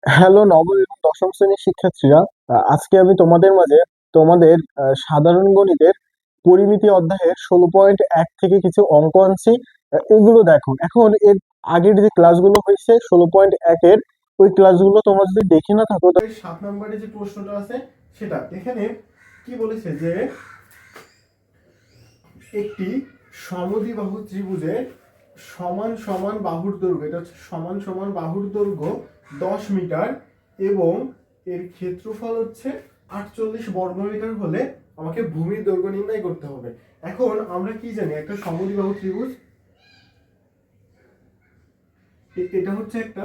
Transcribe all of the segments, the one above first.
Hello নবম এবং দশম শ্রেণীর শিক্ষার্থীরা, আজকে আমি তোমাদের মাঝে তোমাদের সাধারণ গণিতের পরিমিতি অধ্যায়ের 16.1 থেকে কিছু অঙ্ক আনছি। এগুলো দেখো, এখন এর আগের যে ক্লাসগুলো হয়েছে 16.1 এর, ওই ক্লাসগুলো তোমরা যদি দেখে না থাকো, 7 নম্বরে যে প্রশ্নটা আছে সেটা এখানে কি বলেছে যে একটি সমদ্বিবাহু ত্রিভুজের সমান সমান বাহুর দৈর্ঘ্য, এটা হচ্ছে সমান সমান বাহুর দৈর্ঘ্য 10 মিটার এবং এর ক্ষেত্রফল হচ্ছে 48 বর্গমিটার হলে আমাকে ভূমির দৈর্ঘ্য নির্ণয় করতে হবে। এখন আমরা কি জানি, একটা সমদ্বিবাহু ত্রিভুজ, এটা হচ্ছে একটা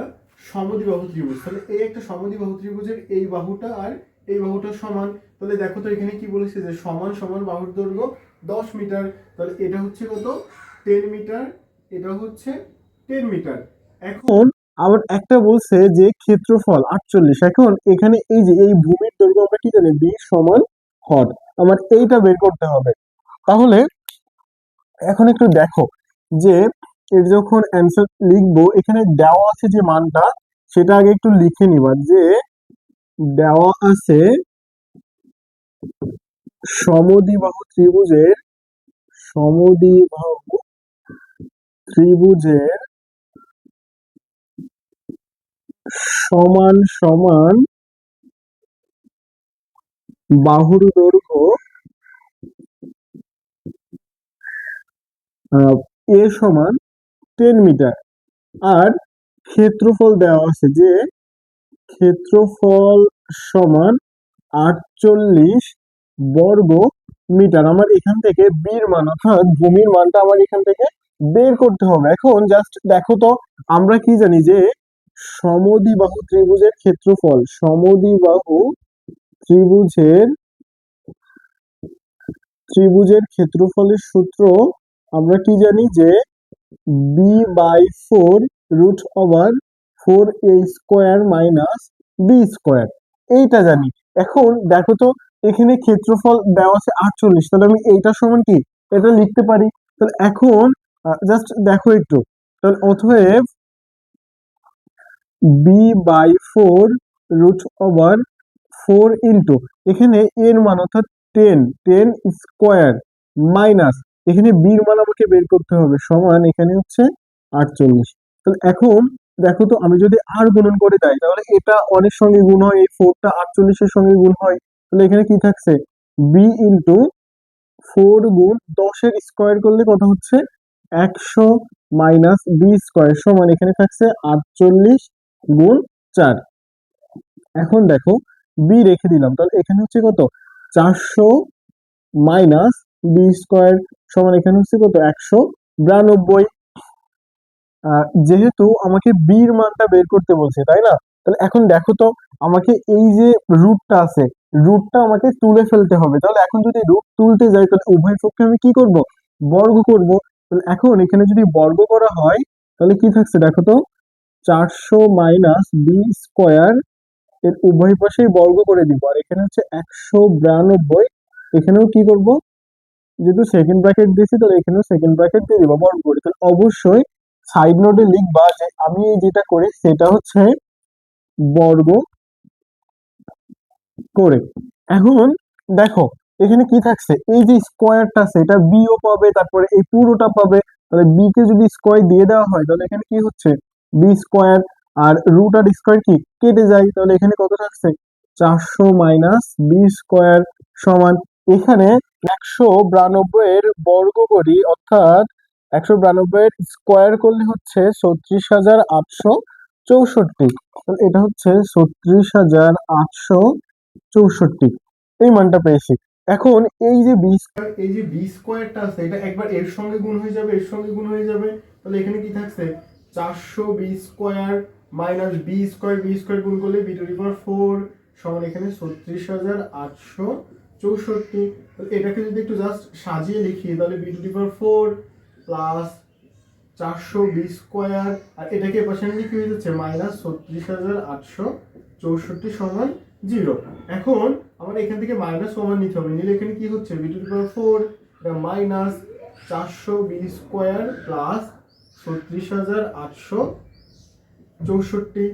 সমদ্বিবাহু ত্রিভুজ। তাহলে এই একটা সমদ্বিবাহু ত্রিভুজের এই বাহুটা আর এই বাহুটা সমান। তাহলে দেখো তো এখানে কি বলেছে যে সমান সমান বাহুর দৈর্ঘ্য 10 মিটার। তাহলে এটা হচ্ছে কত, 10 মিটার, এটা হচ্ছে 10 মিটার। এখন আবার একটা বলছে যে ক্ষেত্রফল 48। এখন এখানে এই যে এই ভূমির দৈর্ঘ্য আমরা কি জানি, বি সমান হর। আমার এইটা বের করতে হবে। তাহলে এখন একটু দেখো যে এর যখন অ্যান্সার লিখবো, এখানে দেওয়া আছে যে মানটা, সেটা আগে একটু লিখে নিবা যে দেওয়া আছে সমদ্বিবাহু ত্রিভুজের সমদ্বিবাহু ত্রিভুজের সমান সমান বাহুর দৈর্ঘ্য এ সমান 10 মিটার। আর ক্ষেত্রফল দেওয়া আছে যে ক্ষেত্রফল সমান 48 বর্গ মিটার। আমার এখান থেকে বির মান অর্থাৎ ভূমির মানটা আমার এখান থেকে বের করতে হবে। এখন জাস্ট দেখো তো, আমরা কি জানি যে সমদ্বিবাহু ত্রিভুজের ক্ষেত্রফল, সমদ্বিবাহু ত্রিভুজের ত্রিভুজের ক্ষেত্রফলের সূত্র আমরা কি জানি যে b/4 √4a² b², এইটা জানি। এখন দেখো তো, এখানে ক্ষেত্রফল দেওয়া আছে 48, তাহলে আমি এইটা সমান কি এটা লিখতে পারি। তাহলে এখন জাস্ট দেখো একটু, তাহলে অতএব b/4 √4 ইন্টু এখানে এর মান অর্থাৎ 10 মাইনাস এখানে বির মান আমাকে বের করতে হবে সমান এখানে হচ্ছে 48। তাহলে এখন দেখো তো, আমি যদি আর গুণন করে দেয় তাহলে এটা অনেক সঙ্গে গুণ হয়, এই 4টা 48-এর সঙ্গে গুণ হয়। তাহলে এখানে কি থাকছে, বি ইন্টু 4 গুণ 10-এর স্কোয়ার করলে কত হচ্ছে 100 মাইনাস b² সমান এখানে থাকছে 48 গুণ 4। এখন দেখো বি রেখে দিলাম, তাহলে এখানে হচ্ছে কত 400 মাইনাস b² সমান এখানে হচ্ছে কত 192। যেহেতু আমাকে বির মানটা বের করতে বলছে, তাই না? তাহলে এখন দেখো তো, আমাকে এই যে রুটটা আছে, রুটটা আমাকে তুলে ফেলতে হবে। তাহলে এখন যদি রুট তুলতে যাই তাহলে উভয় পক্ষে আমি কি করব, বর্গ করব। তাহলে এখন এখানে যদি বর্গ করা হয় তাহলে কি থাকছে দেখো তো, 400 মাইনাস b², এর উভয় পাশেই বর্গ করে দিব। আর এখানে হচ্ছে 192, এখানেও কি করব, যেহেতু সেকেন্ড ব্র্যাকেট দিয়েছি তাহলে এখানেও সেকেন্ড ব্র্যাকেট দিয়ে দিব বর্গ করে। তাহলে অবশ্যই সাইড নোটে লিখবা যে আমি যেটা করি সেটা হচ্ছে বর্গ করে। এখন দেখো এখানে কি থাকছে, এই যে স্কোয়ারটা আছে এটা বিও পাবে, তারপরে এই পুরোটা পাবে। তাহলে বি কে যদি স্কোয়ার দিয়ে দেওয়া হয় তাহলে এখানে কি হচ্ছে b², আর রুট আর স্কোয়ার কি কেটে যায়। তাহলে এখানে কত থাকছে 400 মাইনাস b² সমান এখানে 192 এর বর্গ করি, অর্থাৎ 192 এর স্কোয়ার করলে হচ্ছে 36,864। তাহলে এটা হচ্ছে 36,864, এই মানটা পেয়েছি। এখন এই যে বি স্কোয়ারটা আছে এটা একবার এর সঙ্গে গুণ হয়ে যাবে, এর সঙ্গে গুণ হয়ে যাবে। তাহলে এখানে কি থাকছে 400 b² মাইনাস b² গুণ করলে b⁴ সমান এখানে 36,864। তাহলে এটাকে যদি একটু জাস্ট সাজিয়ে লিখি তাহলে b⁴ প্লাস 400 b², আর এটাকে পাশে নিলে কি হয়ে যাচ্ছে মাইনাস 36,864 সমান 0। এখন আমার এখান থেকে মাইনাস কমন নিতে হবে, নিলে এখানে কি হচ্ছে b⁴ minus 400 b² plus 36,864 64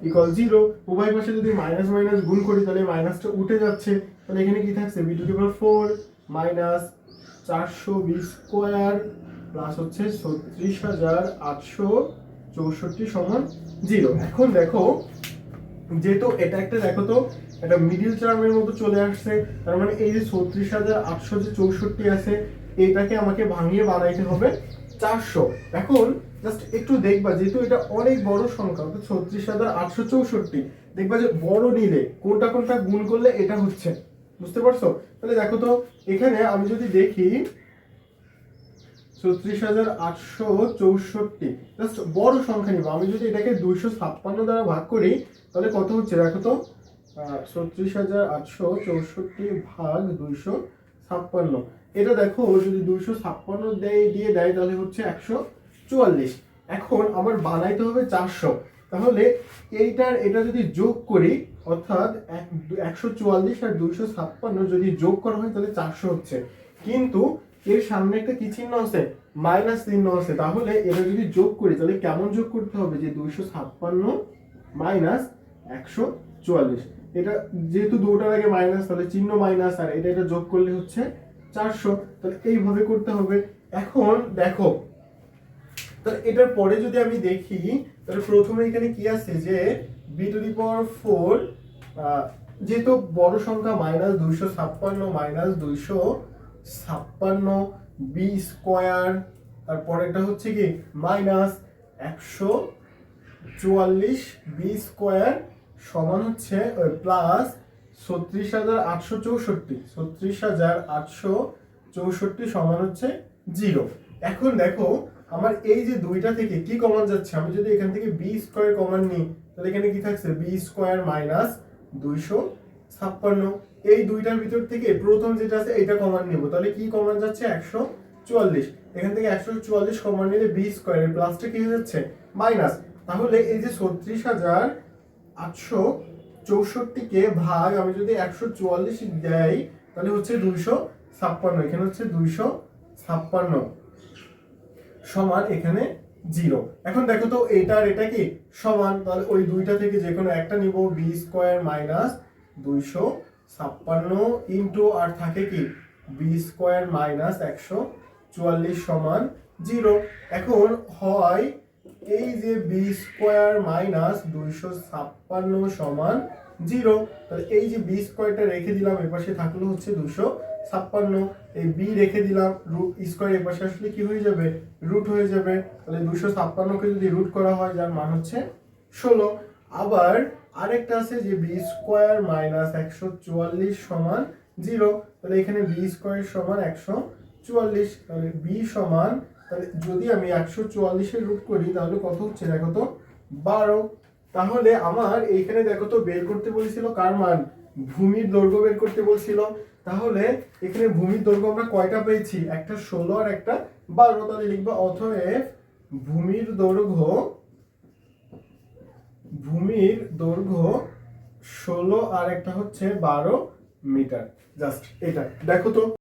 equal 0। উভয় পাশে যদি মাইনাস মাইনাস গুণ করি তাহলে মাইনাসটা উঠে যাচ্ছে, তাহলে এখানে কি থাকছে b to the power 4 minus 420 square plus হচ্ছে 36,864 সমান 0। এখন দেখো যেহেতু এটা একটা দেখো তো একটা মিডিল টার্মের মতো চলে আসছে, তার মানে এই যে 36,864 আছে এটাকে আমাকে ভাঙিয়ে বানাইতে হবে 400। এখন জাস্ট একটু দেখবা যেহেতু এটা অনেক বড় সংখ্যা অর্থাৎ 36,864, দেখবা যে বড় নিলে কোনটা কোনটা গুণ করলে এটা হচ্ছে, বুঝতে পারছো? তাহলে দেখো তো এখানে আমি যদি দেখি 36,864 জাস্ট বড় সংখ্যা নিব, আমি যদি এটাকে 256 দ্বারা ভাগ করি তাহলে কত হচ্ছে দেখো তো 36,864 ভাগ 256, এটা দেখো যদি 256 দিয়ে দেয় তাহলে হচ্ছে 144। এখন আমার বানাইতে হবে 400, তাহলে এটা যদি যোগ করি অর্থাৎ 144 আর 256 যদি যোগ করা হয় তাহলে 400 হচ্ছে, কিন্তু এর সামনে একটা কি চিহ্ন আছে, মাইনাস চিহ্ন আছে, তাহলে এটা যদি যোগ করি তাহলে কেমন যোগ করতে হবে যে 256 মাইনাস 144, এটা যেহেতু দুটোর আগে মাইনাস তাহলে চিহ্ন মাইনাস আর এটা যোগ করলে হচ্ছে 400, তাহলে এইভাবে করতে হবে। এখন দেখো তাহলে এটার পরে যদি আমি দেখি তাহলে প্রথমে এখানে কি আছে যে b টু দি পাওয়ার 4 যেহেতু বড় সংখ্যা মাইনাস 256 মাইনাস 256 b স্কোয়ার, তারপর এটা হচ্ছে কি মাইনাস 144 b স্কোয়ার সমান হচ্ছে প্লাস 36,864 সমান হচ্ছে 0। এখন দেখো আমার এই যে দুইটা থেকে কি কমন যাচ্ছে, আমি যদি এখান থেকে b স্কয়ার কমন নিই তাহলে এখানে কি থাকছে b স্কয়ার মাইনাস 256, এই দুইটার ভিতর থেকে প্রথম যেটা আছে এটা কমন নিব, তাহলে কি কমন যাচ্ছে 144, এখান থেকে 144 কমন নিলে b স্কয়ার প্লাসটা কি হয়ে যাচ্ছে মাইনাস, তাহলে এই যে 36,864 কে ভাগ আমি যদি 144 দেই তাহলে হচ্ছে 256, এখানে হচ্ছে 256 সমান এখানে 0। এখন দেখো তো এটা আর এটা কি সমান, তাহলে ওই দুইটা থেকে যে কোনো একটা নিব, b স্কয়ার মাইনাস 256 ইনটু আর থাকে কি b স্কয়ার মাইনাস 144 সমান 0। এখন হয় এই যে b স্কয়ার মাইনাস 256 সমান 0, তাহলে এই যে b স্কয়ারটা রেখে দিলাম এর পাশে থাকলো হচ্ছে 256, এই b রেখে দিলাম রুট স্কয়ার এর পাশে আসলে কি হয়ে যাবে রুট হয়ে যাবে, তাহলে 256 কে যদি রুট করা হয় যার মান হচ্ছে 16। আবার আরেকটা আছে যে b স্কয়ার মাইনাস 144 সমান 0, তাহলে এখানে b স্কয়ার সমান 144, তাহলে b সমান, তাহলে যদি আমি 144 এর রুট করি তাহলে কত হচ্ছে দেখো তো 12। তাহলে আমার এইখানে দেখো তো বের করতে বলেছিল কার মান, ভূমির দৈর্ঘ্য বের করতে বলছিল, তাহলে এখানে ভূমির দৈর্ঘ্য আমরা কয়টা পেয়েছি, একটা 16 আর একটা 12, তাহলে লিখবো অতএব ভূমির দৈর্ঘ্য 16 আর একটা হচ্ছে 12 মিটার। জাস্ট এটা দেখো তো।